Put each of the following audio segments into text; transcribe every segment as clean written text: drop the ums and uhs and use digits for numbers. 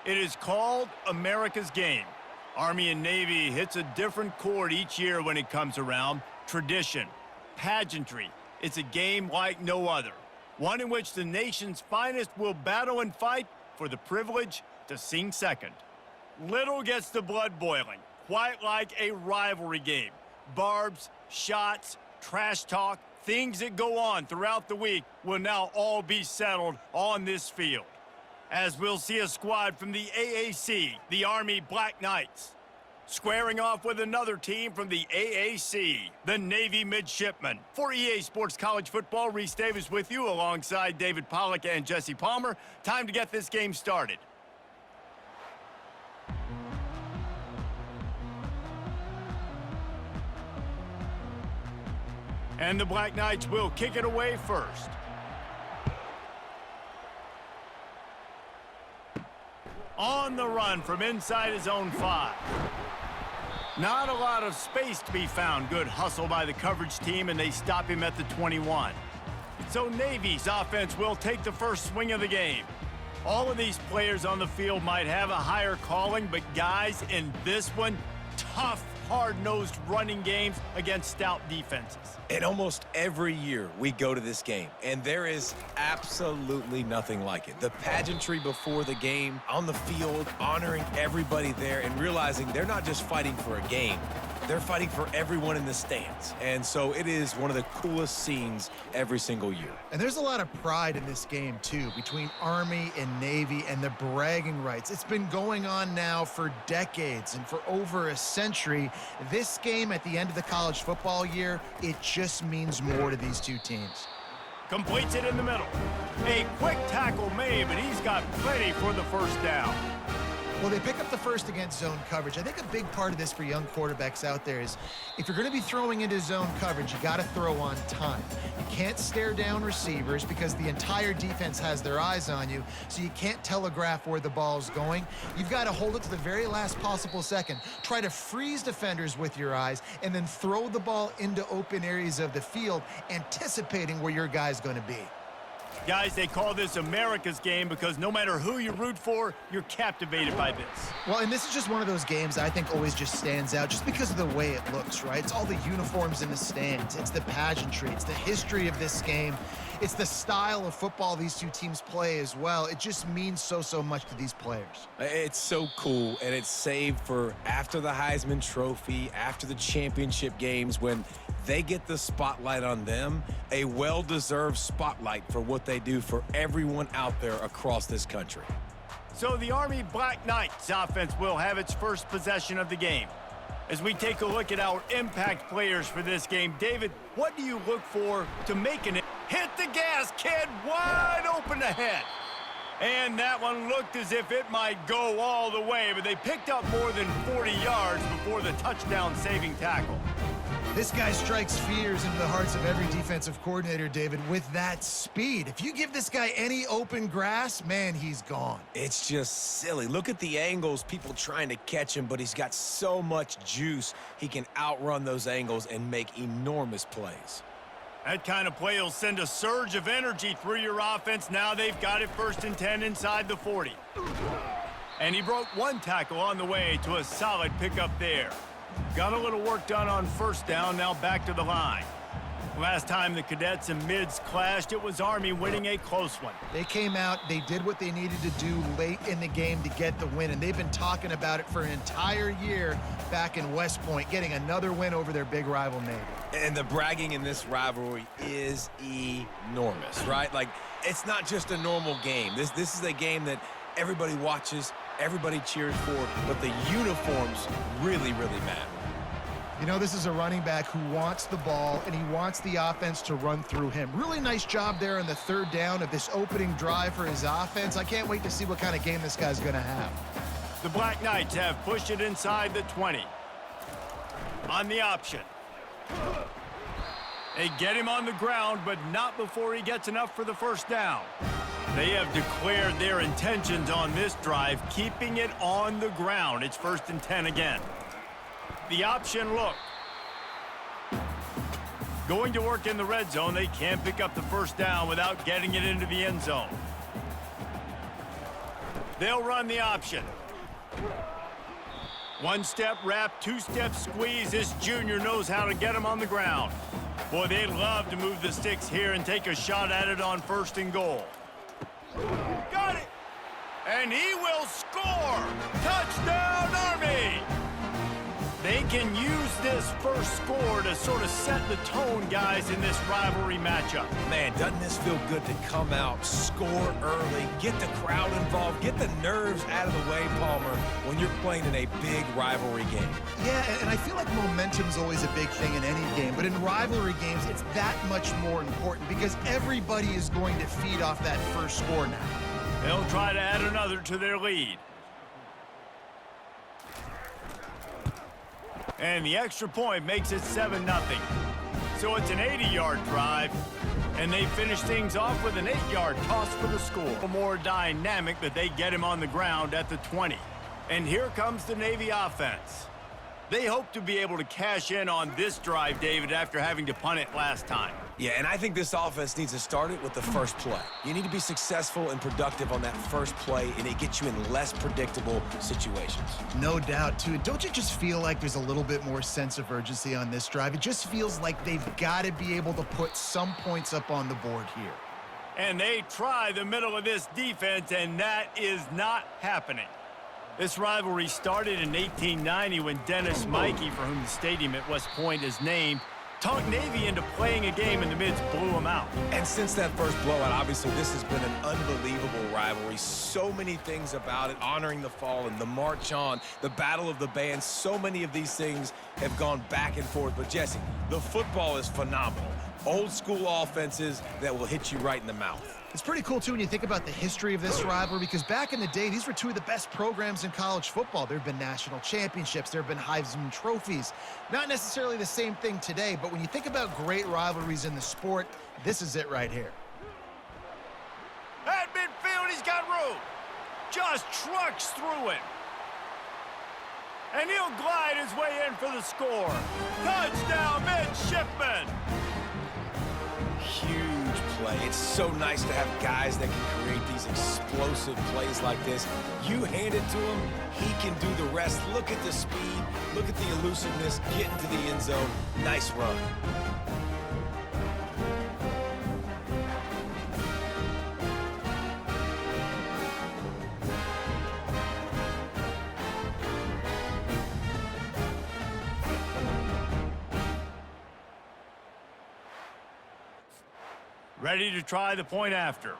It is called America's Game. Army and Navy hits a different chord each year when it comes around. Tradition, pageantry. It's a game like no other. One in which the nation's finest will battle and fight for the privilege to sing second. Little gets the blood boiling, quite like a rivalry game. Barbs, shots, trash talk, things that go on throughout the week will now all be settled on this field. As we'll see a squad from the AAC, the Army Black Knights, squaring off with another team from the AAC, the Navy Midshipmen. For EA Sports College Football, Reese Davis with you alongside David Pollack and Jesse Palmer. Time to get this game started. And the Black Knights will kick it away first. On the run from inside his own 5. Not a lot of space to be found. Good hustle by the coverage team, and they stop him at the 21. So Navy's offense will take the first swing of the game. All of these players on the field might have a higher calling, but guys, in this one, tough, hard-nosed running games against stout defenses. And almost every year we go to this game, and there is absolutely nothing like it. The pageantry before the game, on the field, honoring everybody there, and realizing they're not just fighting for a game, they're fighting for everyone in the stands. And so it is one of the coolest scenes every single year. And there's a lot of pride in this game, too, between Army and Navy and the bragging rights. It's been going on now for decades, and for over a century. This game at the end of the college football year, it just means more to these two teams. Completes it in the middle. A quick tackle made, but he's got plenty for the first down. Well, they pick up the first against zone coverage. I think a big part of this for young quarterbacks out there is if you're going to be throwing into zone coverage, you got to throw on time. You can't stare down receivers because the entire defense has their eyes on you, so you can't telegraph where the ball's going. You've got to hold it to the very last possible second. Try to freeze defenders with your eyes and then throw the ball into open areas of the field, anticipating where your guy's going to be. Guys, they call this America's Game because no matter who you root for, you're captivated by this. Well, and this is just one of those games I think always just stands out just because of the way it looks, right? It's all the uniforms in the stands. It's the pageantry. It's the history of this game. It's the style of football these two teams play as well. It just means so much to these players. It's so cool, and it's saved for after the Heisman Trophy, after the championship games, when they get the spotlight on them, a well-deserved spotlight for what they do for everyone out there across this country. So the Army Black Knights offense will have its first possession of the game. As we take a look at our impact players for this game, David, what do you look for to making it? Hit the gas, kid, wide open ahead. And that one looked as if it might go all the way, but they picked up more than 40 yards before the touchdown-saving tackle. This guy strikes fears into the hearts of every defensive coordinator, David, with that speed. If you give this guy any open grass, man, he's gone. It's just silly. Look at the angles, people trying to catch him, but he's got so much juice, he can outrun those angles and make enormous plays. That kind of play will send a surge of energy through your offense. Now they've got it 1st and 10 inside the 40. And he broke one tackle on the way to a solid pickup there. Got a little work done on first down, now back to the line. Last time the Cadets and Mids clashed, it was Army winning a close one. They came out, they did what they needed to do late in the game to get the win, and they've been talking about it for an entire year back in West Point, getting another win over their big rival Navy. And the bragging in this rivalry is enormous, right? Like, it's not just a normal game. This is a game that everybody watches, everybody cheers for, but the uniforms really matter. You know, this is a running back who wants the ball, and he wants the offense to run through him. Really nice job there on the 3rd down of this opening drive for his offense. I can't wait to see what kind of game this guy's going to have. The Black Knights have pushed it inside the 20. On the option. They get him on the ground, but not before he gets enough for the first down. They have declared their intentions on this drive, keeping it on the ground. It's 1st and 10 again. The option look. Going to work in the red zone. They can't pick up the first down without getting it into the end zone. They'll run the option. One-step wrap, two-step squeeze. This junior knows how to get him on the ground. Boy, they'd love to move the sticks here and take a shot at it on 1st and goal. Got it! And he will score! Touchdown, Army! They can use this first score to sort of set the tone, guys, in this rivalry matchup. Man, doesn't this feel good to come out, score early, get the crowd involved, get the nerves out of the way, Palmer, when you're playing in a big rivalry game? Yeah, and I feel like momentum's always a big thing in any game, but in rivalry games, it's that much more important because everybody is going to feed off that first score now. They'll try to add another to their lead. And the extra point makes it 7-0. So it's an 80-yard drive, and they finish things off with an 8-yard toss for the score. More dynamic, but they get him on the ground at the 20. And here comes the Navy offense. They hope to be able to cash in on this drive, David, after having to punt it last time. Yeah, and I think this offense needs to start it with the first play. You need to be successful and productive on that first play, and it gets you in less predictable situations. No doubt, too. Don't you just feel like there's a little bit more sense of urgency on this drive? It just feels like they've got to be able to put some points up on the board here. And they try the middle of this defense, and that is not happening. This rivalry started in 1890 when Dennis Mikey, for whom the stadium at West Point is named, talked Navy into playing a game, and the Mids blew them out. And since that first blowout, obviously, this has been an unbelievable rivalry. So many things about it, honoring the fallen, the march on, the battle of the bands. So many of these things have gone back and forth. But, Jesse, the football is phenomenal. Old school offenses that will hit you right in the mouth. It's pretty cool, too, when you think about the history of this rivalry, because back in the day, these were two of the best programs in college football. There have been national championships. There have been Heisman trophies. Not necessarily the same thing today, but when you think about great rivalries in the sport, this is it right here. At midfield, he's got room. Just trucks through it. And he'll glide his way in for the score. Touchdown, Midshipman! Huge play. It's so nice to have guys that can create these explosive plays like this. You hand it to him, he can do the rest. Look at the speed, look at the elusiveness, get into the end zone. Nice run. Ready to try the point after.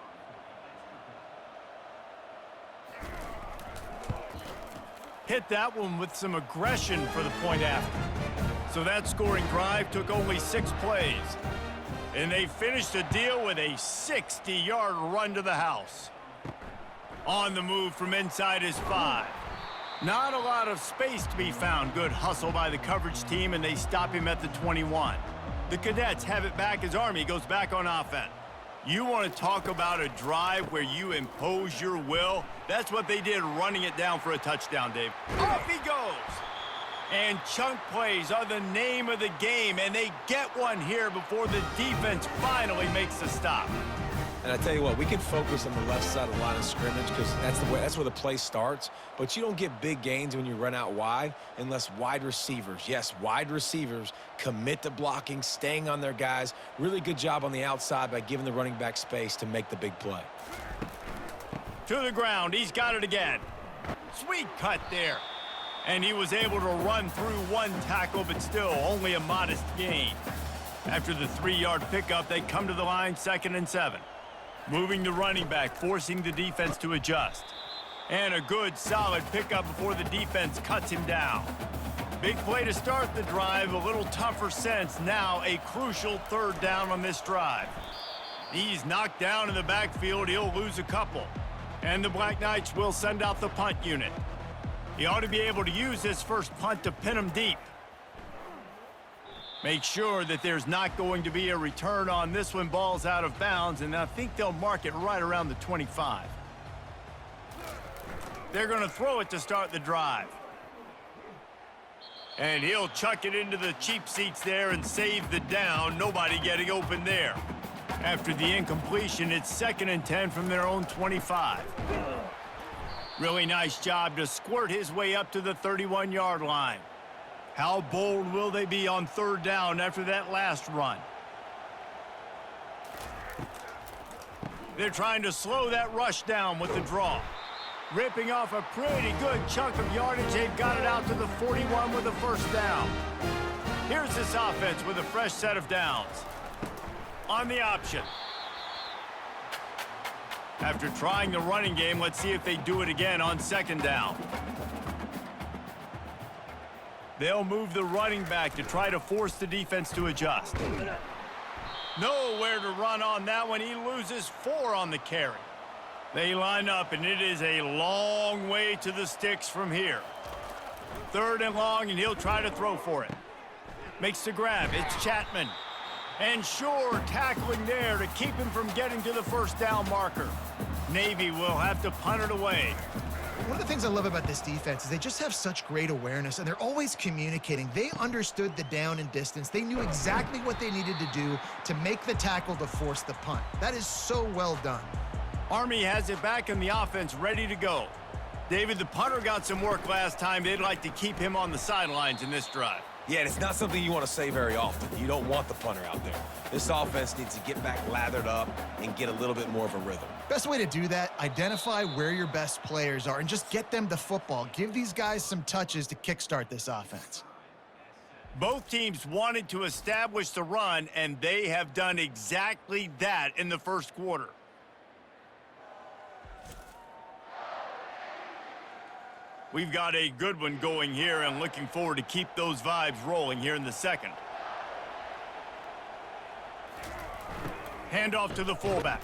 Hit that one with some aggression for the point after. So that scoring drive took only 6 plays. And they finished the deal with a 60-yard run to the house. On the move from inside his 5. Not a lot of space to be found. Good hustle by the coverage team, and they stop him at the 21. The Cadets have it back as Army goes back on offense. You want to talk about a drive where you impose your will? That's what they did running it down for a touchdown, Dave. Off he goes! And chunk plays are the name of the game, and they get one here before the defense finally makes the stop. And I tell you what, we can focus on the left side of the line of scrimmage because that's where the play starts. But you don't get big gains when you run out wide unless wide receivers, yes, wide receivers, commit to blocking, staying on their guys. Really good job on the outside by giving the running back space to make the big play. To the ground, he's got it again. Sweet cut there. And he was able to run through one tackle, but still only a modest gain. After the 3-yard pickup, they come to the line 2nd and 7. Moving the running back, forcing the defense to adjust. And a good, solid pickup before the defense cuts him down. Big play to start the drive, a little tougher since. Now a crucial 3rd down on this drive. He's knocked down in the backfield. He'll lose a couple. And the Black Knights will send out the punt unit. He ought to be able to use this first punt to pin him deep. Make sure that there's not going to be a return on this one. Ball's out of bounds, and I think they'll mark it right around the 25. They're going to throw it to start the drive. And he'll chuck it into the cheap seats there and save the down. Nobody getting open there. After the incompletion, it's 2nd and 10 from their own 25. Really nice job to squirt his way up to the 31-yard line. How bold will they be on third down after that last run? They're trying to slow that rush down with the draw. Ripping off a pretty good chunk of yardage. They've got it out to the 41 with the first down. Here's this offense with a fresh set of downs. On the option. After trying the running game, let's see if they do it again on second down. They'll move the running back to try to force the defense to adjust. Nowhere to run on that one. He loses 4 on the carry. They line up, and it is a long way to the sticks from here. Third and long, and he'll try to throw for it. Makes the grab. It's Chapman. And sure, tackling there to keep him from getting to the first down marker. Navy will have to punt it away. One of the things I love about this defense is they just have such great awareness, and they're always communicating. They understood the down and distance. They knew exactly what they needed to do to make the tackle to force the punt. That is so well done. Army has it back in the offense, ready to go. David, the punter got some work last time. They'd like to keep him on the sidelines in this drive. Yeah, and it's not something you want to say very often. You don't want the punter out there. This offense needs to get back lathered up and get a little bit more of a rhythm. Best way to do that, identify where your best players are and just get them the football. Give these guys some touches to kickstart this offense. Both teams wanted to establish the run, and they have done exactly that in the first quarter. We've got a good one going here, and looking forward to keep those vibes rolling here in the second. Handoff to the fullback.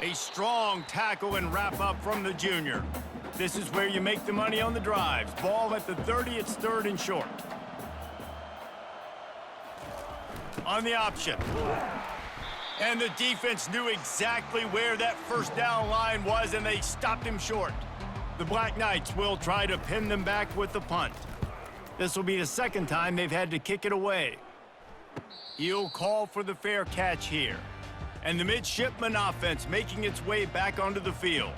A strong tackle and wrap up from the junior. This is where you make the money on the drives. Ball at the 30, it's third and short. On the option. And the defense knew exactly where that first down line was, and they stopped him short. The Black Knights will try to pin them back with the punt. This will be the second time they've had to kick it away. He'll call for the fair catch here. And the midshipman offense making its way back onto the field.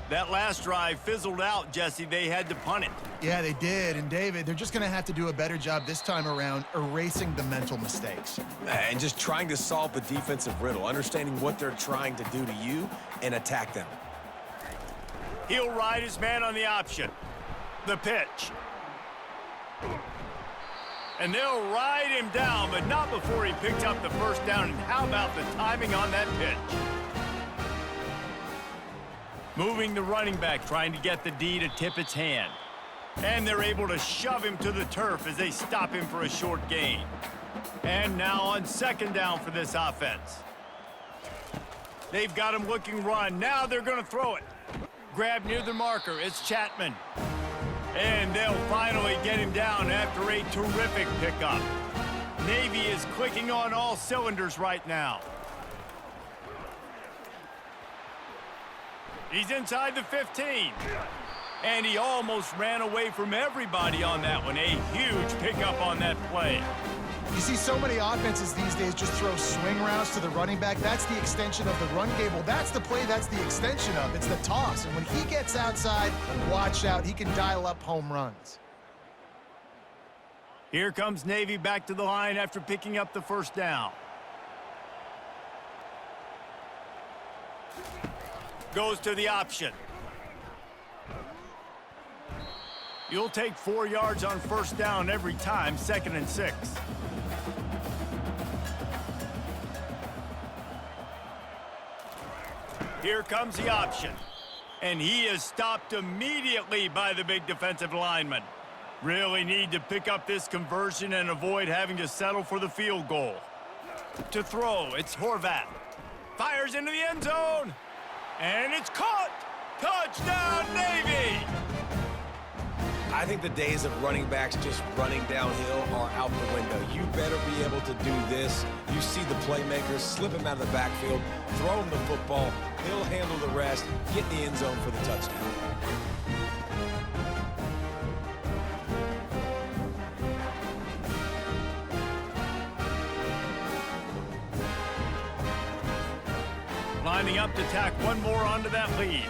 That last drive fizzled out, Jesse. They had to punt it. Yeah, they did. And David, they're just going to have to do a better job this time around erasing the mental mistakes. And just trying to solve the defensive riddle, understanding what they're trying to do to you and attack them. He'll ride his man on the option. The pitch. And they'll ride him down, but not before he picks up the first down. And how about the timing on that pitch? Moving the running back, trying to get the D to tip its hand. And they're able to shove him to the turf as they stop him for a short gain. And now on second down for this offense. They've got him looking run. Now they're going to throw it. Grab near the marker. It's Chapman. And they'll finally get him down after a terrific pickup. Navy is clicking on all cylinders right now. He's inside the 15. And he almost ran away from everybody on that one. A huge pickup on that play. You see so many offenses these days just throw swing routes to the running back. That's the extension of the run game. Well, that's the play that's the extension of. It's the toss. And when he gets outside, watch out. He can dial up home runs. Here comes Navy back to the line after picking up the first down. Goes to the option. You'll take 4 yards on first down every time, 2nd and 6. Here comes the option. And he is stopped immediately by the big defensive lineman. Really need to pick up this conversion and avoid having to settle for the field goal. To throw, it's Horvat. Fires into the end zone. And it's caught. Touchdown, Navy! I think the days of running backs just running downhill are out the window. You better be able to do this. You see the playmakers, slip him out of the backfield, throw him the football, he'll handle the rest, get in the end zone for the touchdown. Lining up to tack one more onto that lead.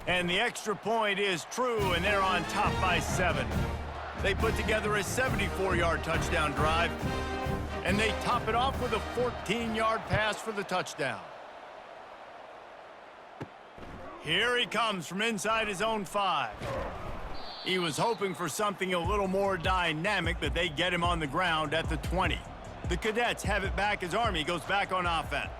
And the extra point is true, and they're on top by 7. They put together a 74-yard touchdown drive, and they top it off with a 14-yard pass for the touchdown. Here he comes from inside his own 5. He was hoping for something a little more dynamic, but they get him on the ground at the 20. The Cadets have it back as Army goes back on offense.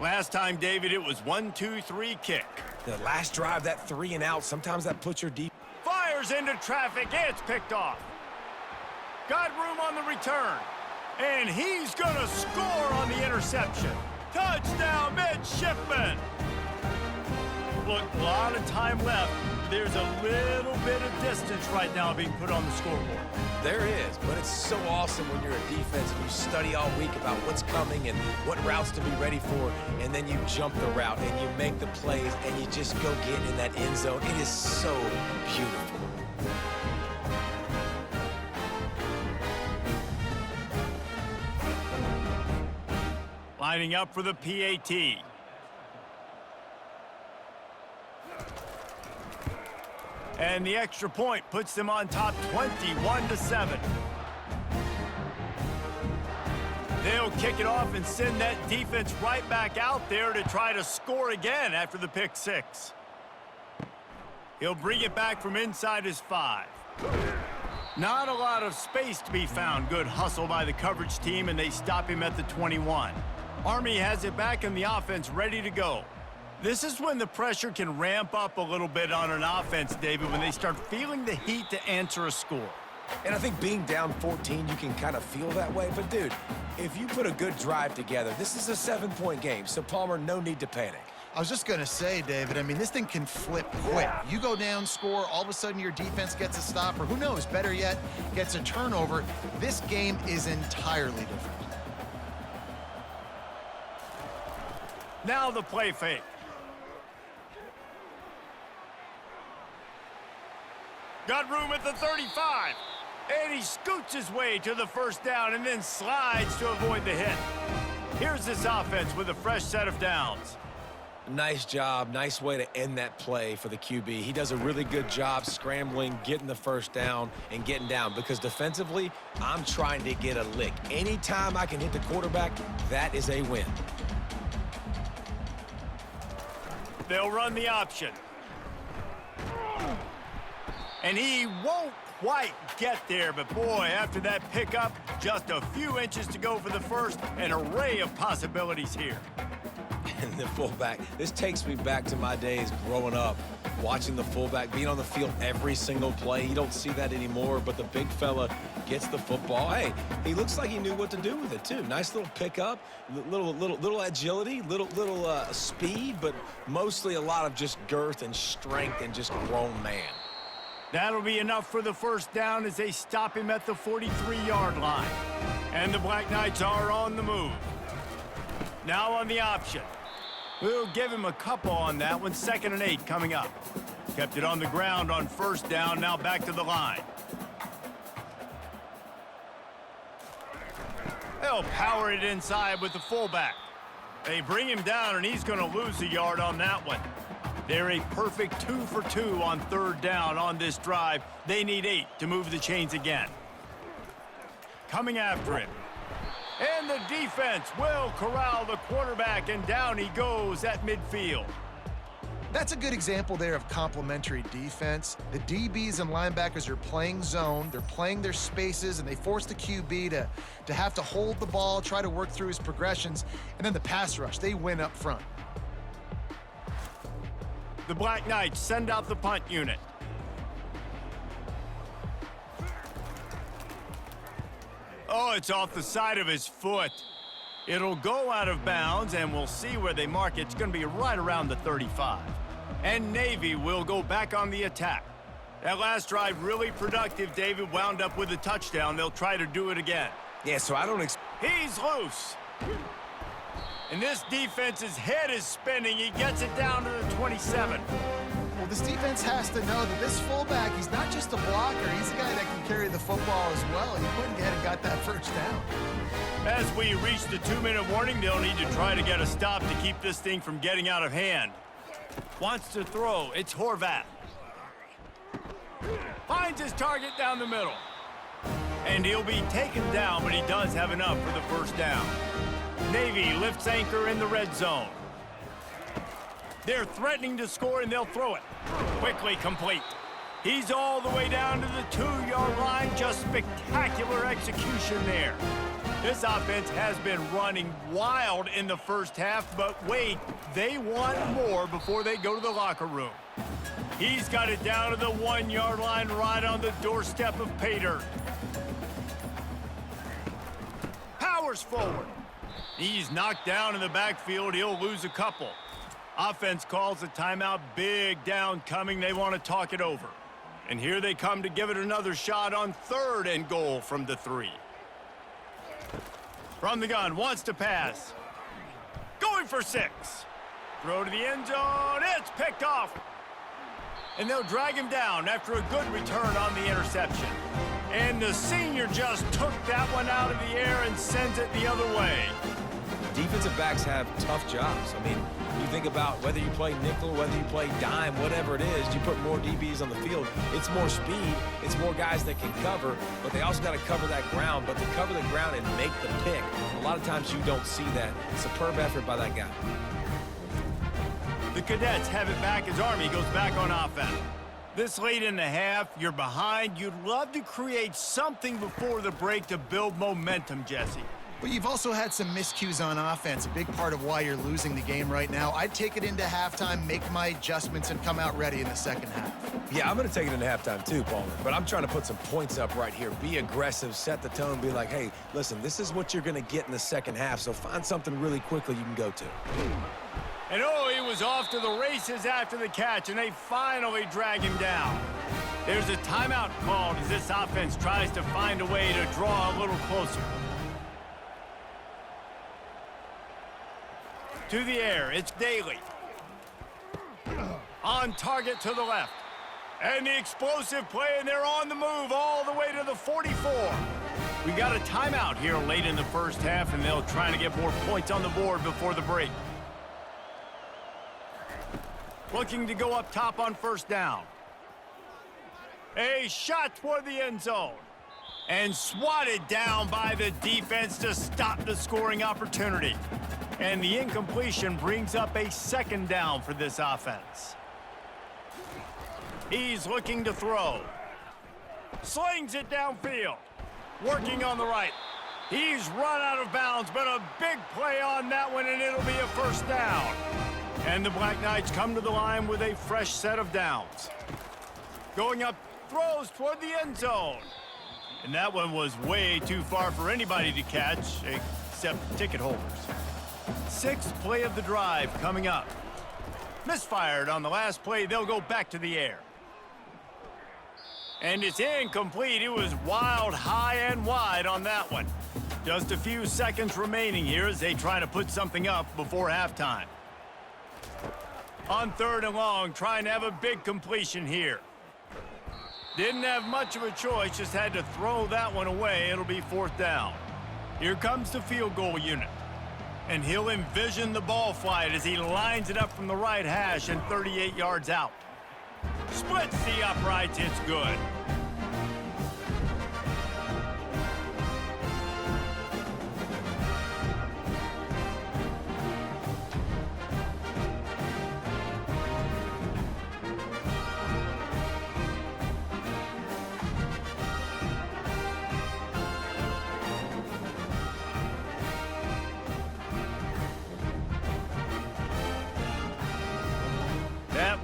Last time, David, it was 1-2-3 kick. The last drive, that 3 and out, sometimes that puts your deep. Fires into traffic. It's picked off. Got room on the return. And he's going to score on the interception. Touchdown, Midshipman. Look, a lot of time left. There's a little bit of distance right now being put on the scoreboard. There is, but it's so awesome when you're a defense and you study all week about what's coming and what routes to be ready for, and then you jump the route and you make the plays and you just go get in that end zone. It is so beautiful. Lining up for the PAT. And the extra point puts them on top 21-7. They'll kick it off and send that defense right back out there to try to score again after the pick 6. He'll bring it back from inside his 5. Not a lot of space to be found. Good hustle by the coverage team, and they stop him at the 21. Army has it back in the offense, ready to go. This is when the pressure can ramp up a little bit on an offense, David, when they start feeling the heat to answer a score. And I think being down 14, you can kind of feel that way. But, dude, if you put a good drive together, this is a 7-point game. So, Palmer, no need to panic. I was just going to say, David, I mean, this thing can flip quick. You go down, score, all of a sudden your defense gets a stop, or who knows, better yet, gets a turnover. This game is entirely different. Now the play fake. Got room at the 35. And he scoots his way to the first down and then slides to avoid the hit. Here's this offense with a fresh set of downs. Nice job. Nice way to end that play for the QB. He does a really good job scrambling, getting the first down, and getting down. Because defensively, I'm trying to get a lick. Anytime I can hit the quarterback, that is a win. They'll run the option. And he won't quite get there, but boy, after that pickup, just a few inches to go for the first, an array of possibilities here. And the fullback, this takes me back to my days growing up, watching the fullback being on the field every single play. You don't see that anymore, but the big fella gets the football. Hey, he looks like he knew what to do with it too. Nice little pickup, little agility, little speed, but mostly a lot of just girth and strength and just grown man. That'll be enough for the first down as they stop him at the 43-yard line. And the Black Knights are on the move. Now on the option. We'll give him a couple on that one. 2nd and 8 coming up. Kept it on the ground on first down. Now back to the line. They'll power it inside with the fullback. They bring him down, and he's going to lose a yard on that one. They're a perfect 2 for 2 on 3rd down on this drive. They need 8 to move the chains again. Coming after him. And the defense will corral the quarterback, and down he goes at midfield. That's a good example there of complementary defense. The DBs and linebackers are playing zone, they're playing their spaces, and they force the QB to have to hold the ball, try to work through his progressions, and then the pass rush, they win up front. The Black Knights send out the punt unit. Oh, it's off the side of his foot. It'll go out of bounds, and we'll see where they mark it. It's going to be right around the 35. And Navy will go back on the attack. That last drive really productive. David wound up with a touchdown. They'll try to do it again. Yeah, so I don't He's loose. And this defense's head is spinning. He gets it down to the 27. Well, this defense has to know that this fullback, he's not just a blocker. He's a guy that can carry the football as well. He went ahead and got that first down. As we reach the 2-minute warning, they'll need to try to get a stop to keep this thing from getting out of hand. Wants to throw. It's Horvat. Finds his target down the middle. And he'll be taken down, but he does have enough for the first down. Navy lifts anchor in the red zone. They're threatening to score, and they'll throw it. Quickly complete. He's all the way down to the 2-yard line. Just spectacular execution there. This offense has been running wild in the first half, but wait, they want more before they go to the locker room. He's got it down to the 1-yard line right on the doorstep of pay dirt. Powers forward. He's knocked down in the backfield. He'll lose a couple. Offense calls a timeout. Big down coming. They want to talk it over. And here they come to give it another shot on 3rd and goal from the 3. From the gun, wants to pass. Going for 6. Throw to the end zone. It's picked off. And they'll drag him down after a good return on the interception. And the senior just took that one out of the air and sends it the other way. Defensive backs have tough jobs. I mean, you think about whether you play nickel, whether you play dime, whatever it is, you put more DBs on the field. It's more speed. It's more guys that can cover, but they also got to cover that ground. But to cover the ground and make the pick, a lot of times you don't see that. Superb effort by that guy. The Cadets have it back as Army goes back on offense. This late in the half, you're behind. You'd love to create something before the break to build momentum, Jesse. But you've also had some miscues on offense, a big part of why you're losing the game right now. I'd take it into halftime, make my adjustments, and come out ready in the second half. Yeah, I'm going to take it into halftime too, Palmer. But I'm trying to put some points up right here. Be aggressive, set the tone, be like, hey, listen, this is what you're going to get in the second half, so find something really quickly you can go to. And oh, he was off to the races after the catch, and they finally drag him down. There's a timeout called as this offense tries to find a way to draw a little closer. To the air, it's Daly. On target to the left. And the explosive play, and they're on the move all the way to the 44. We got a timeout here late in the first half, and they'll try to get more points on the board before the break. Looking to go up top on first down. A shot toward the end zone. And swatted down by the defense to stop the scoring opportunity. And the incompletion brings up a second down for this offense. He's looking to throw. Slings it downfield. Working on the right. He's run out of bounds, but a big play on that one, and it'll be a first down. And the Black Knights come to the line with a fresh set of downs. Going up, throws toward the end zone. And that one was way too far for anybody to catch, except ticket holders. 6th play of the drive coming up. Misfired on the last play. They'll go back to the air. And it's incomplete. It was wild, high and wide on that one. Just a few seconds remaining here as they try to put something up before halftime. On 3rd and long, trying to have a big completion here. Didn't have much of a choice, just had to throw that one away. It'll be 4th down. Here comes the field goal unit. And he'll envision the ball flight as he lines it up from the right hash and 38 yards out. Splits the uprights, it's good.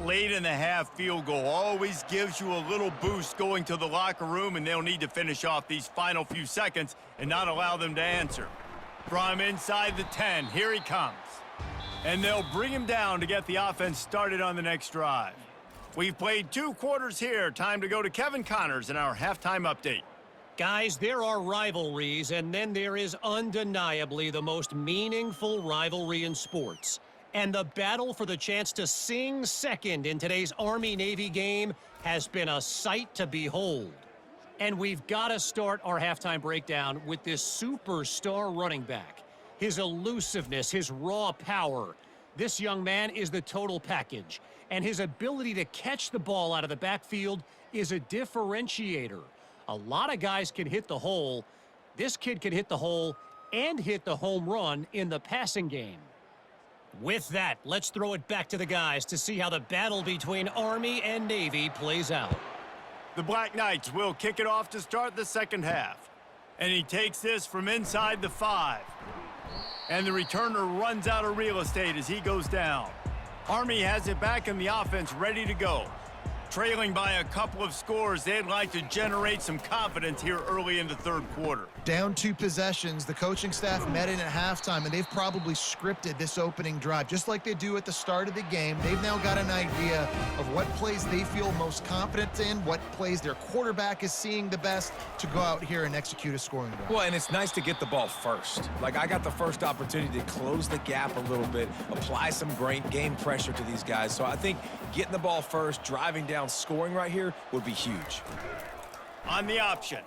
Late in the half field goal always gives you a little boost going to the locker room, and they'll need to finish off these final few seconds and not allow them to answer. From inside the 10, here he comes. And they'll bring him down to get the offense started on the next drive. We've played 2 quarters here. Time to go to Kevin Connors in our halftime update. Guys, there are rivalries, and then there is undeniably the most meaningful rivalry in sports. And the battle for the chance to sing second in today's Army-Navy game has been a sight to behold. And we've got to start our halftime breakdown with this superstar running back. His elusiveness, his raw power. This young man is the total package, and his ability to catch the ball out of the backfield is a differentiator. A lot of guys can hit the hole. This kid can hit the hole and hit the home run in the passing game. With that, let's throw it back to the guys to see how the battle between Army and Navy plays out. The Black Knights will kick it off to start the second half. And he takes this from inside the 5. And the returner runs out of real estate as he goes down. Army has it back in the offense ready to go. Trailing by a couple of scores, they'd like to generate some confidence here early in the third quarter. Down 2 possessions, the coaching staff met in at halftime, and they've probably scripted this opening drive. Just like they do at the start of the game, they've now got an idea of what plays they feel most confident in, what plays their quarterback is seeing the best to go out here and execute a scoring drive. Well, and it's nice to get the ball first. Like, I got the first opportunity to close the gap a little bit, apply some great game pressure to these guys. So I think getting the ball first, driving down, scoring right here would be huge. On the option.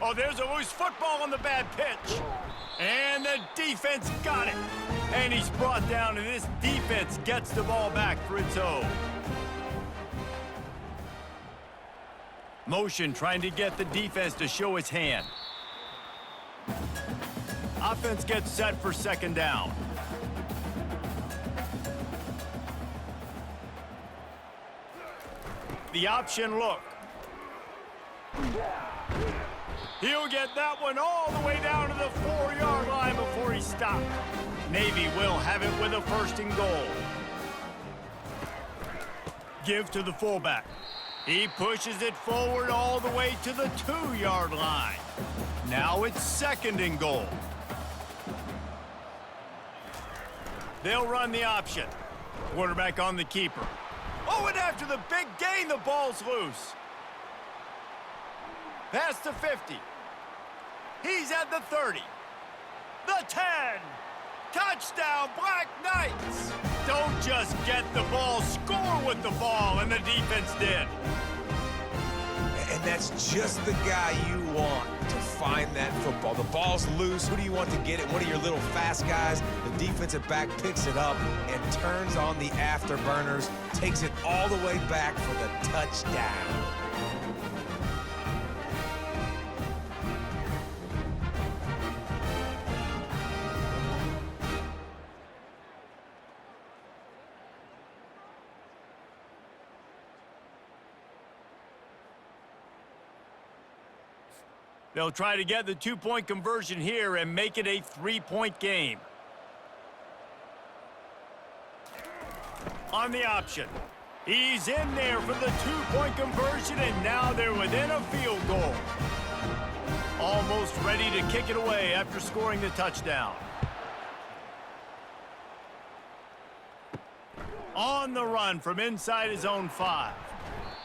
Oh, there's a loose football on the bad pitch. And the defense got it. And he's brought down, and this defense gets the ball back for its own. Motion trying to get the defense to show its hand. Offense gets set for second down. The option look. He'll get that one all the way down to the 4-yard line before he stopped. Navy will have it with a first and goal. Give to the fullback. He pushes it forward all the way to the 2-yard line. Now it's second and goal. They'll run the option. Quarterback on the keeper. Oh, and after the big gain, the ball's loose. Past the 50. He's at the 30. The 10. Touchdown, Black Knights. Don't just get the ball, score with the ball, and the defense did. And that's just the guy you want to find that football. The ball's loose. Who do you want to get it? One of your little fast guys. The defensive back picks it up and turns on the afterburners, takes it all the way back for the touchdown. They'll try to get the 2-point conversion here and make it a 3-point game. On the option. He's in there for the 2-point conversion, and now they're within a field goal. Almost ready to kick it away after scoring the touchdown. On the run from inside his own 5.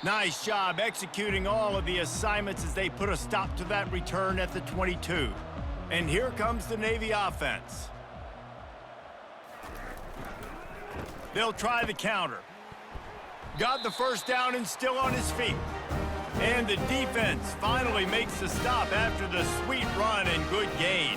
Nice job executing all of the assignments as they put a stop to that return at the 22. And here comes the Navy offense. They'll try the counter. Got the first down and still on his feet. And the defense finally makes the stop after the sweet run and good gain.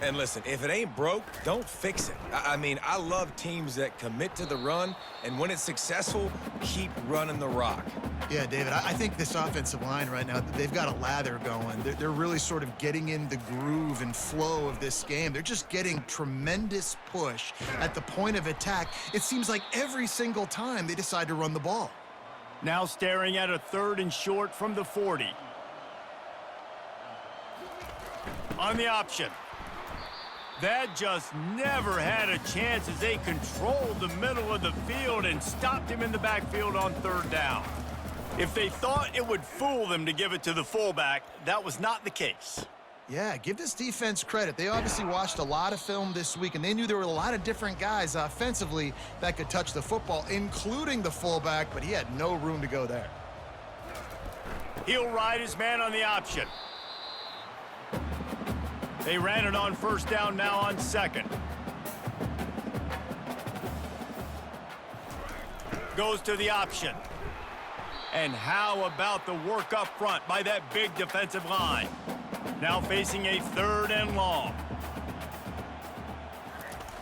And listen, if it ain't broke, don't fix it. I mean, I love teams that commit to the run, and when it's successful, keep running the rock. Yeah, David, I think this offensive line right now, they've got a lather going. They're really sort of getting in the groove and flow of this game. They're just getting tremendous push at the point of attack. It seems like every single time they decide to run the ball. Now staring at a 3rd and short from the 40. On the option. That just never had a chance as they controlled the middle of the field and stopped him in the backfield on 3rd down. If they thought it would fool them to give it to the fullback, that was not the case. Yeah, give this defense credit. They obviously watched a lot of film this week, and they knew there were a lot of different guys offensively that could touch the football, including the fullback, but he had no room to go there. He'll ride his man on the option. They ran it on 1st down, now on 2nd. Goes to the option. And how about the work up front by that big defensive line? Now facing a 3rd and long.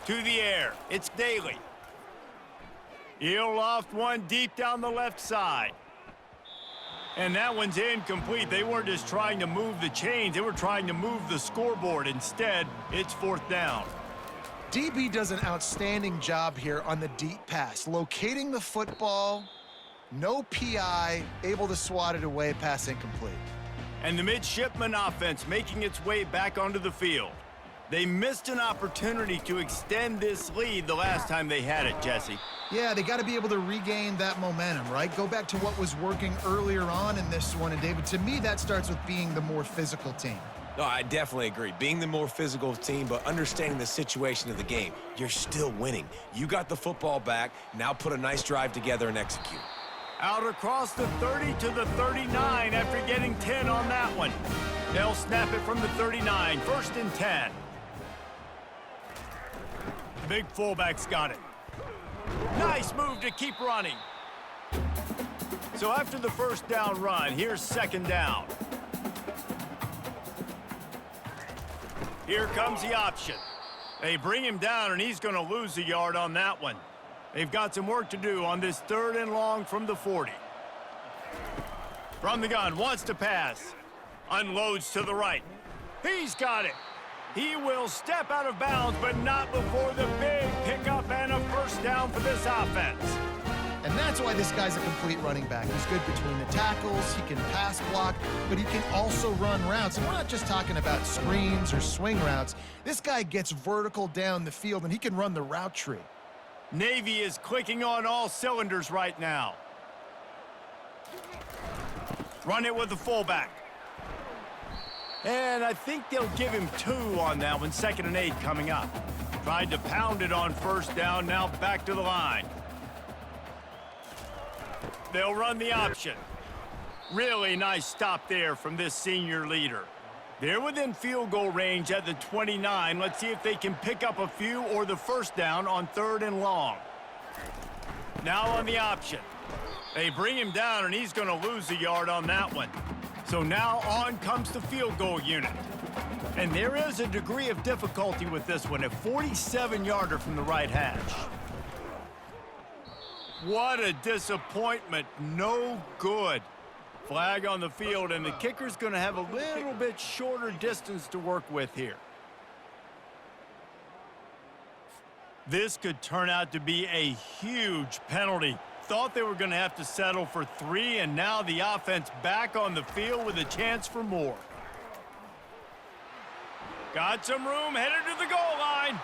To the air. It's Daly. He'll loft one deep down the left side. And that one's incomplete. They weren't just trying to move the chains. They were trying to move the scoreboard. Instead, it's 4th down. DB does an outstanding job here on the deep pass. Locating the football, no PI, able to swat it away, pass incomplete. And the midshipman offense making its way back onto the field. They missed an opportunity to extend this lead the last time they had it, Jesse. Yeah, they got to be able to regain that momentum, right? Go back to what was working earlier on in this one. And, David, to me, that starts with being the more physical team. No, I definitely agree. Being the more physical team, but understanding the situation of the game. You're still winning. You got the football back. Now put a nice drive together and execute. Out across the 30 to the 39 after getting 10 on that one. They'll snap it from the 39, 1st and 10. The big fullback's got it. Nice move to keep running. So after the 1st down run, here's 2nd down. Here comes the option. They bring him down, and he's going to lose a yard on that one. They've got some work to do on this 3rd and long from the 40. From the gun, wants to pass. Unloads to the right. He's got it. He will step out of bounds, but not before the big pickup and a 1st down for this offense. And that's why this guy's a complete running back. He's good between the tackles, he can pass block, but he can also run routes. And we're not just talking about screens or swing routes. This guy gets vertical down the field, and he can run the route tree. Navy is clicking on all cylinders right now. Run it with the fullback. And I think they'll give him 2 on that one, 2nd and 8 coming up. Tried to pound it on 1st down, now back to the line. They'll run the option. Really nice stop there from this senior leader. They're within field goal range at the 29. Let's see if they can pick up a few or the 1st down on 3rd and long. Now on the option. They bring him down, and he's going to lose a yard on that one. So now on comes the field goal unit. And there is a degree of difficulty with this one, a 47-yarder from the right hash. What a disappointment. No good. Flag on the field, and the kicker's going to have a little bit shorter distance to work with here. This could turn out to be a huge penalty. Thought they were going to have to settle for 3, and now the offense back on the field with a chance for more. Got some room, headed to the goal line.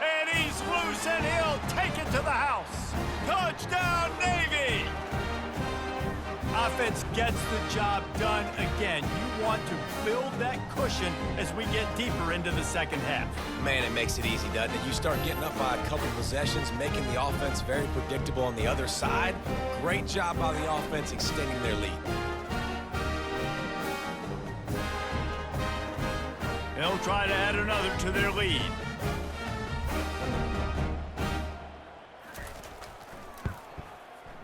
And he's loose, and he'll take it to the house. Touchdown, Navy! Offense gets the job done again. You want to build that cushion as we get deeper into the 2nd half. Man, it makes it easy, doesn't it? You start getting up by a couple possessions, making the offense very predictable on the other side. Great job by the offense extending their lead. They'll try to add another to their lead.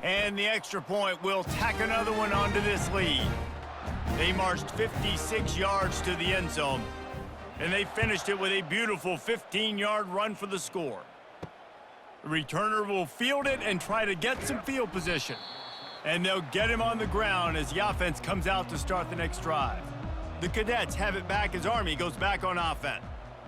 And the extra point will tack another one onto this lead. They marched 56 yards to the end zone, and they finished it with a beautiful 15-yard run for the score. The returner will field it and try to get some field position. And they'll get him on the ground as the offense comes out to start the next drive. The Cadets have it back as Army goes back on offense.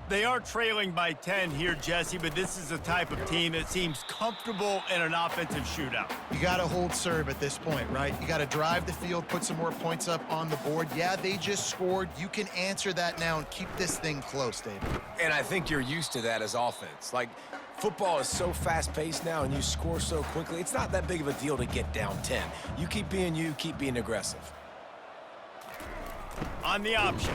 They are trailing by 10 here, Jesse, but this is a type of team that seems comfortable in an offensive shootout. You got to hold serve at this point, right? You got to drive the field, put some more points up on the board. Yeah, they just scored. You can answer that now and keep this thing close, David. And I think you're used to that as offense. Like, football is so fast-paced now, and you score so quickly. It's not that big of a deal to get down 10. You keep being aggressive. On the option.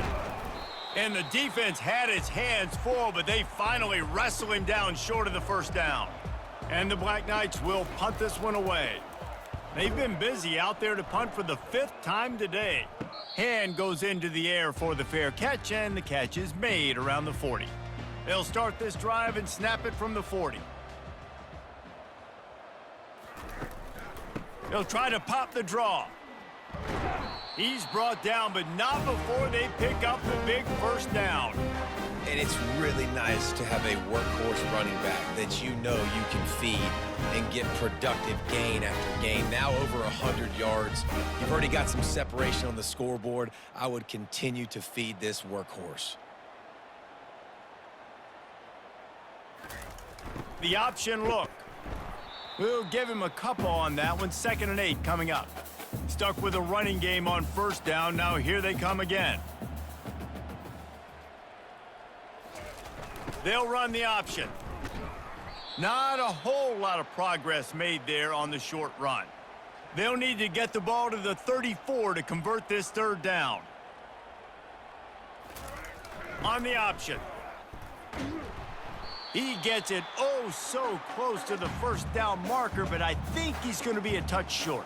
And the defense had its hands full, but they finally wrestle him down short of the 1st down. And the Black Knights will punt this one away. They've been busy out there to punt for the 5th time today. Hand goes into the air for the fair catch, and the catch is made around the 40. They'll start this drive and snap it from the 40. They'll try to pop the draw. He's brought down, but not before they pick up the big 1st down. And it's really nice to have a workhorse running back that you know you can feed and get productive gain after gain. Now over 100 yards. You've already got some separation on the scoreboard. I would continue to feed this workhorse. The option look. We'll give him a couple on that one. 2nd and 8 coming up. Stuck with a running game on 1st down. Now here they come again. They'll run the option. Not a whole lot of progress made there on the short run. They'll need to get the ball to the 34 to convert this 3rd down. On the option. He gets it oh so close to the 1st down marker, but I think he's going to be a touch short.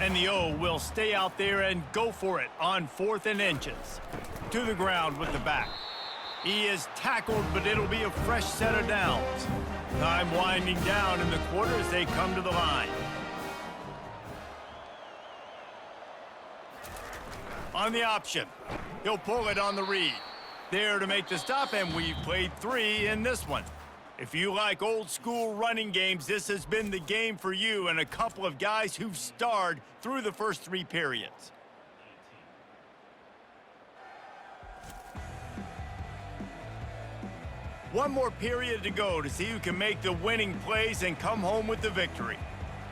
And the O will stay out there and go for it on 4th and inches. To the ground with the back. He is tackled, but it'll be a fresh set of downs. Time winding down in the quarter as they come to the line. On the option. He'll pull it on the read. There to make the stop, and we've played 3 in this one. If you like old school running games, this has been the game for you and a couple of guys who've starred through the first 3 periods. One more period to go to see who can make the winning plays and come home with the victory.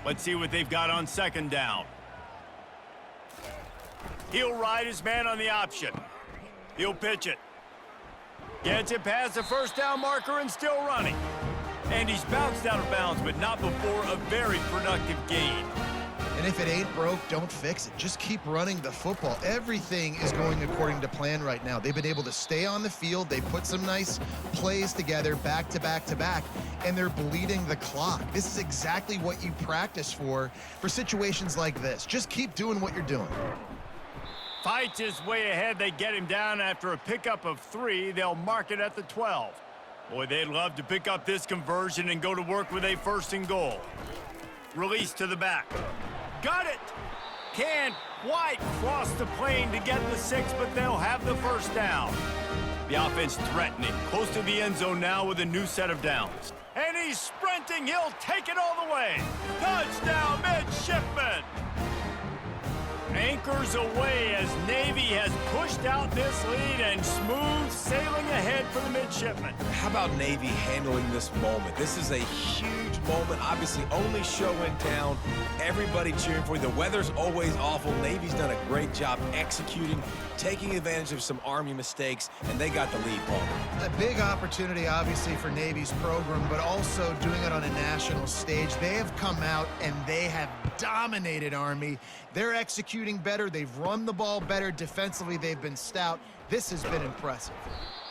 Let's see what they've got on 2nd down. He'll ride his man on the option. He'll pitch it. Gets it past the 1st down marker and still running. And he's bounced out of bounds, but not before a very productive gain. And if it ain't broke, don't fix it. Just keep running the football. Everything is going according to plan right now. They've been able to stay on the field. They put some nice plays together back to back to back, and they're bleeding the clock. This is exactly what you practice for situations like this. Just keep doing what you're doing. Fights his way ahead. They get him down after a pickup of 3. They'll mark it at the 12. Boy, they'd love to pick up this conversion and go to work with a 1st and goal. Release to the back. Got it! Can't quite cross the plane to get the 6, but they'll have the 1st down. The offense threatening, close to the end zone now with a new set of downs. And he's sprinting. He'll take it all the way. Touchdown, Midshipman! Anchors away as Navy has pushed out this lead and smooth sailing ahead for the Midshipmen. How about Navy handling this moment? This is a huge moment. Obviously, only show in town. Everybody cheering for you. The weather's always awful. Navy's done a great job executing, taking advantage of some Army mistakes, and they got the lead, Paul. A big opportunity, obviously, for Navy's program, but also doing it on a national stage. They have come out and they have dominated Army. They're executing better. They've run the ball better. Defensively, they've been stout. This has been impressive.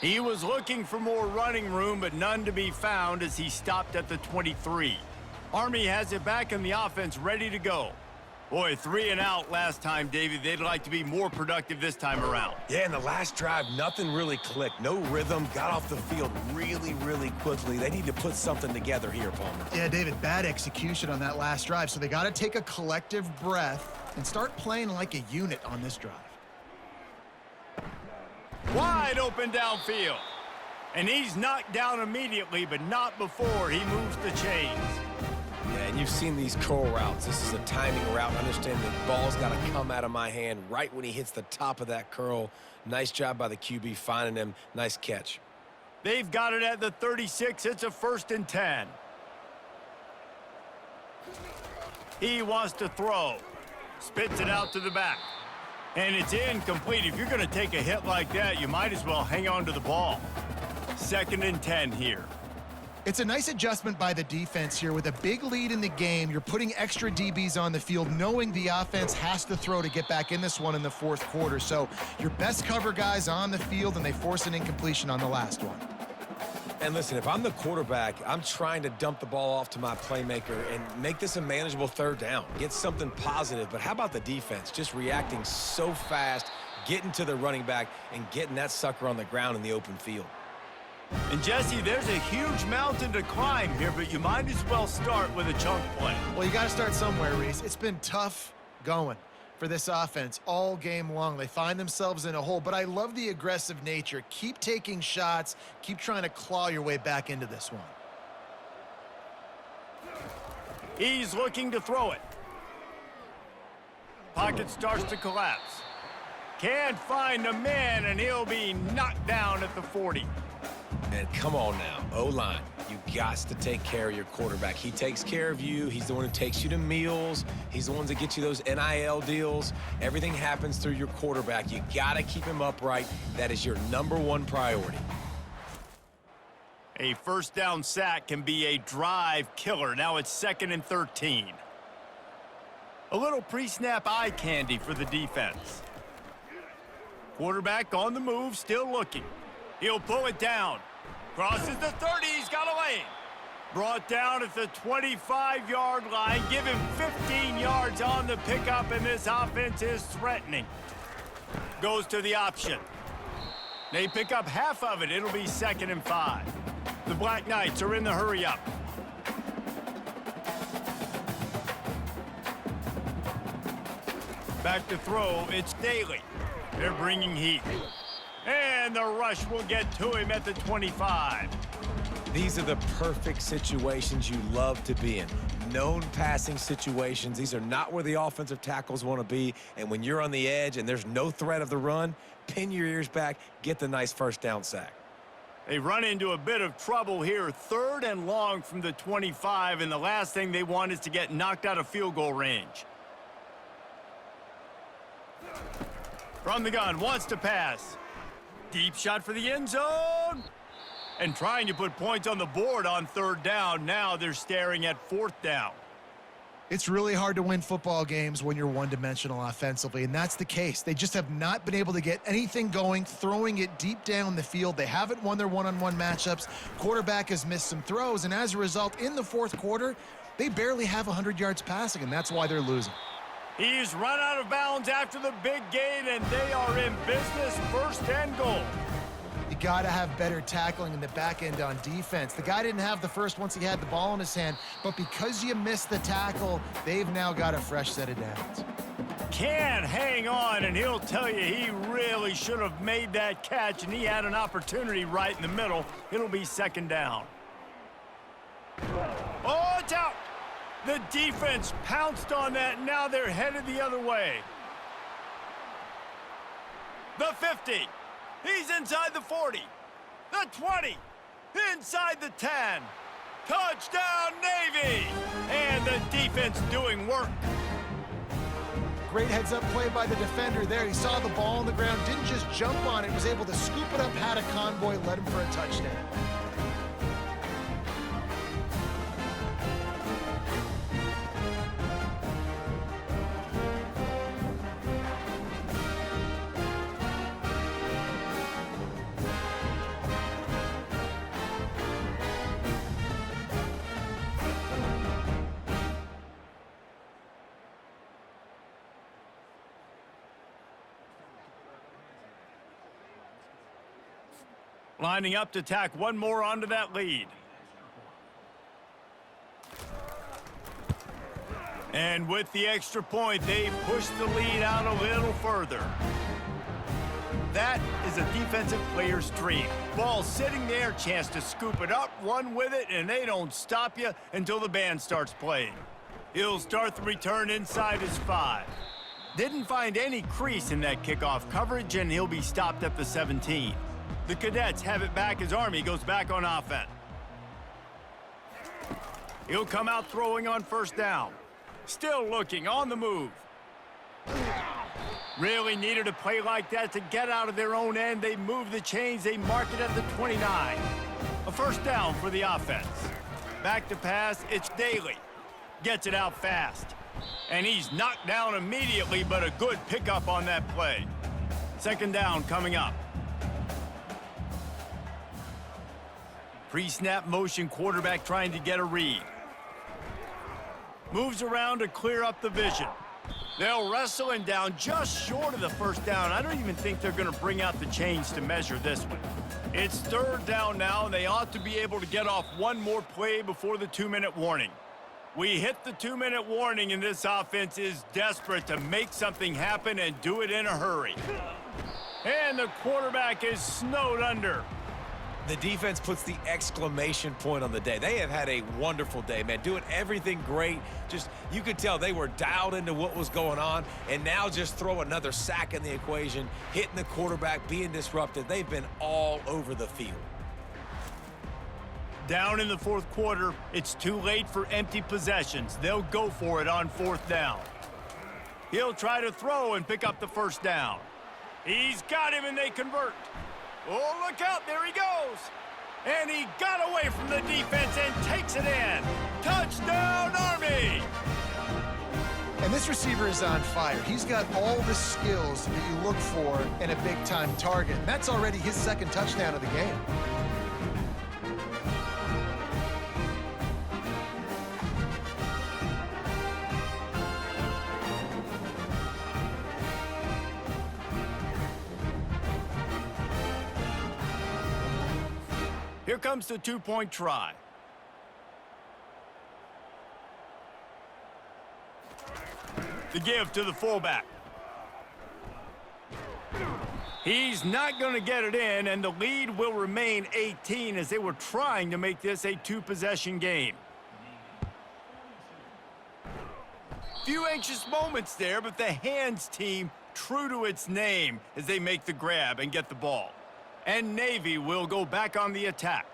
He was looking for more running room, but none to be found as he stopped at the 23. Army has it back in the offense, ready to go. Boy, 3 and out last time, David. They'd like to be more productive this time around. Yeah, in the last drive, nothing really clicked. No rhythm, got off the field really, really quickly. They need to put something together here, Palmer. Yeah, David, bad execution on that last drive, so they got to take a collective breath and start playing like a unit on this drive. Wide open downfield. And he's knocked down immediately, but not before he moves the chains. Yeah, and you've seen these curl routes. This is a timing route. Understand the ball's got to come out of my hand right when he hits the top of that curl. Nice job by the QB finding him. Nice catch. They've got it at the 36. It's a 1st and 10. He wants to throw. Spits it out to the back. And it's incomplete. If you're going to take a hit like that, you might as well hang on to the ball. 2nd and 10 here. It's a nice adjustment by the defense here. With a big lead in the game, you're putting extra DBs on the field, knowing the offense has to throw to get back in this one in the 4th quarter. So your best cover guys on the field, and they force an incompletion on the last one. And listen, if I'm the quarterback, I'm trying to dump the ball off to my playmaker and make this a manageable 3rd down. Get something positive. But how about the defense? Just reacting so fast, getting to the running back, and getting that sucker on the ground in the open field. And Jesse, there's a huge mountain to climb here, but you might as well start with a chunk play. Well, you got to start somewhere, Reese. It's been tough going. for this offense all game long. They find themselves in a hole, but I love the aggressive nature. Keep taking shots. Keep trying to claw your way back into this one. He's looking to throw it. Pocket starts to collapse. Can't find a man, and he'll be knocked down at the 40. And come on now, O-line, you got to take care of your quarterback. He takes care of you. He's the one who takes you to meals. He's the one that gets you those NIL deals. Everything happens through your quarterback. You got to keep him upright. That is your #1 priority. A first down sack can be a drive killer. Now it's 2nd and 13. A little pre-snap eye candy for the defense. Quarterback on the move, still looking. He'll pull it down. Crosses the 30, he's got a lane. Brought down at the 25-yard line. Give him 15 yards on the pickup, and this offense is threatening. Goes to the option. They pick up half of it. It'll be 2nd and 5. The Black Knights are in the hurry-up. Back to throw, it's Daly. They're bringing heat. And the rush will get to him at the 25. These are the perfect situations you love to be in. Known passing situations. These are not where the offensive tackles want to be. And when you're on the edge and there's no threat of the run, pin your ears back, get the nice first down sack. They run into a bit of trouble here. 3rd and long from the 25, and the last thing they want is to get knocked out of field goal range. From the gun, wants to pass. Deep shot for the end zone. And trying to put points on the board on 3rd down. Now they're staring at 4th down. It's really hard to win football games when you're one-dimensional offensively, and that's the case. They just have not been able to get anything going, throwing it deep down the field. They haven't won their one-on-one matchups. Quarterback has missed some throws, and as a result, in the 4th quarter, they barely have 100 yards passing, and that's why they're losing. He's run out of bounds after the big gain, and they are in business. 1st and goal. You got to have better tackling in the back end on defense. The guy didn't have the first once he had the ball in his hand, but because you missed the tackle, they've now got a fresh set of downs. Can't hang on, and he'll tell you he really should have made that catch, and he had an opportunity right in the middle. It'll be 2nd down. Oh, it's out. The defense pounced on that, and now they're headed the other way. The 50. He's inside the 40. The 20. Inside the 10. Touchdown, Navy! And the defense doing work. Great heads-up play by the defender there. He saw the ball on the ground, didn't just jump on it, was able to scoop it up, had a convoy, led him for a touchdown. Lining up to tack one more onto that lead. And with the extra point, they push the lead out a little further. That is a defensive player's dream. Ball sitting there, chance to scoop it up, run with it, and they don't stop you until the band starts playing. He'll start the return inside his 5. Didn't find any crease in that kickoff coverage, and he'll be stopped at the 17. The Cadets have it back as Army goes back on offense. He'll come out throwing on 1st down. Still looking, on the move. Really needed a play like that to get out of their own end. They move the chains, they mark it at the 29. A 1st down for the offense. Back to pass, it's Daly. Gets it out fast. And he's knocked down immediately, but a good pickup on that play. 2nd down coming up. Pre-snap motion, quarterback trying to get a read. Moves around to clear up the vision. They'll wrestle him down just short of the 1st down. I don't even think they're going to bring out the chains to measure this one. It's 3rd down now, and they ought to be able to get off one more play before the 2-minute warning. We hit the 2-minute warning, and this offense is desperate to make something happen and do it in a hurry. And the quarterback is snowed under. The defense puts the exclamation point on the day. They have had a wonderful day, man, doing everything great. Just, you could tell they were dialed into what was going on, and now just throw another sack in the equation, hitting the quarterback, being disrupted. They've been all over the field. Down in the fourth quarter, it's too late for empty possessions. They'll go for it on fourth down. He'll try to throw and pick up the first down. He's got him, and they convert. Oh, look out, there he goes. And he got away from the defense and takes it in. Touchdown, Army! And this receiver is on fire. He's got all the skills that you look for in a big-time target. And that's already his second touchdown of the game. Here comes the two-point try. The give to the fullback. He's not going to get it in, and the lead will remain 18 as they were trying to make this a two-possession game. Few anxious moments there, but the hands team true to its name as they make the grab and get the ball. And Navy will go back on the attack.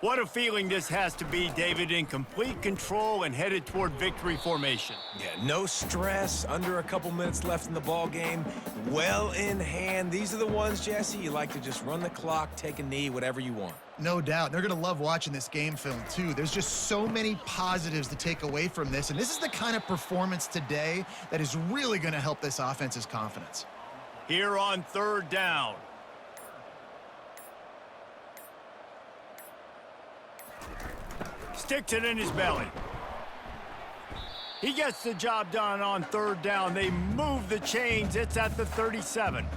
What a feeling this has to be, David, in complete control and headed toward victory formation. Yeah, no stress, under a couple minutes left in the ball game, well in hand. These are the ones, Jesse, you like to just run the clock, take a knee, whatever you want. No doubt. They're going to love watching this game film, too. There's just so many positives to take away from this, and this is the kind of performance today that is really going to help this offense's confidence. Here on third down. Sticks it in his belly. He gets the job done on third down. They move the chains. It's at the 37.